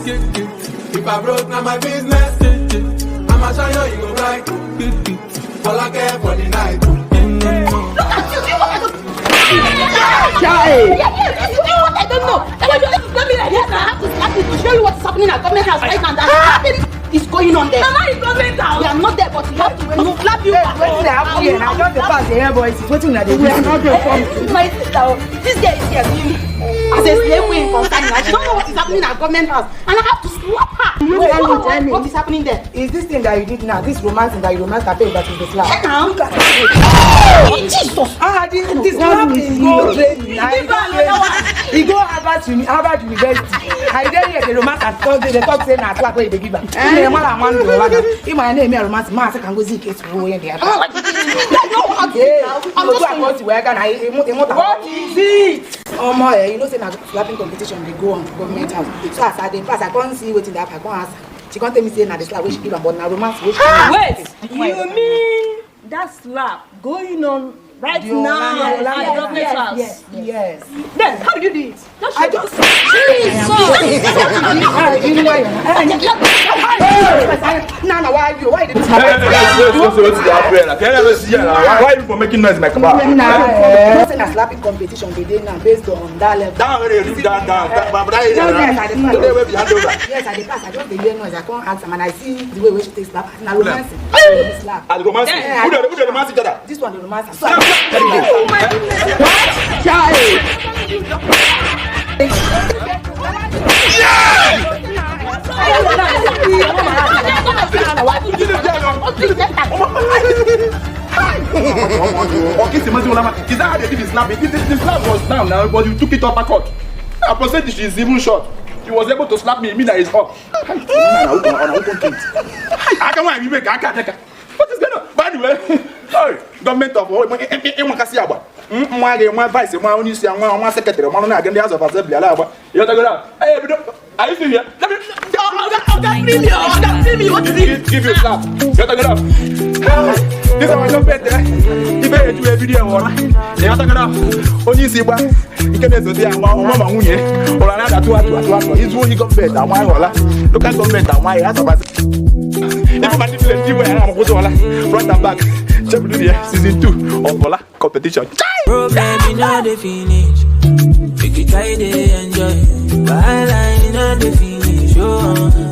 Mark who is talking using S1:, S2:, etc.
S1: If I broke, now my business. I'ma show you, you go right. All I care for the night.
S2: I don't know. Let me like this. I have to slap you to show you what's happening at government house right now. Nothing is going on there. Mama, you government house. We are not there, but you have to slap you.
S3: What's happening? I don't pass here, boys. What's in that? We are not your phone.
S2: My sister, this girl is here as a slave queen concerning her. She don't know what is happening at government house, and I have to slap her. What is happening there?
S3: Is this thing that you did now, this romance that you romance cafe that is the slap?
S2: Now, Jesus!
S3: This slap is go crazy. He go Harvard University. I didn't hear the romance at Thursday. The top saying that's why they give her. In my name, I romance. I can go see kids who are there. What is it? Oh my, you know, say na slapping competition they go on government house. So as I dey pass, I can't see waiting that I can't ask. She can't tell me say na the slap which give her, but na romance which.
S4: Wait, you mean that slap going on right now at government house?
S3: Yes.
S4: Then how did you do it?
S3: I just. Nana, why you? Why did you?
S5: Why are you making noise in my car?
S3: Not saying a slapping competition they did now based on that level.
S5: Down.
S3: Yes, I did pass. I just hear noise. I can't answer, and I see the way we should take slap. Now romancing. Slap.
S5: Who the romance each other?
S3: This one the romance.
S4: Oh my goodness!
S5: Okay, is that how they did the slap? The slap was down now, but you took it up a cut. Her percentage is even short. He was able to slap me, mean that it's up. I can't make I can't take it. What is going on? By the way, sorry, government of my vice, my only secretary, one again the House of Assembly. You are you still here? What is it? Give you a slap. You are this is my government. If I do a video, you are only see what you can do. Or another two. It's only government. Look at government and why House of Assembly. If I'm front and back, season 2 of Bola competition.
S6: Problem in all the finish. You can try to enjoy. While I know the finish.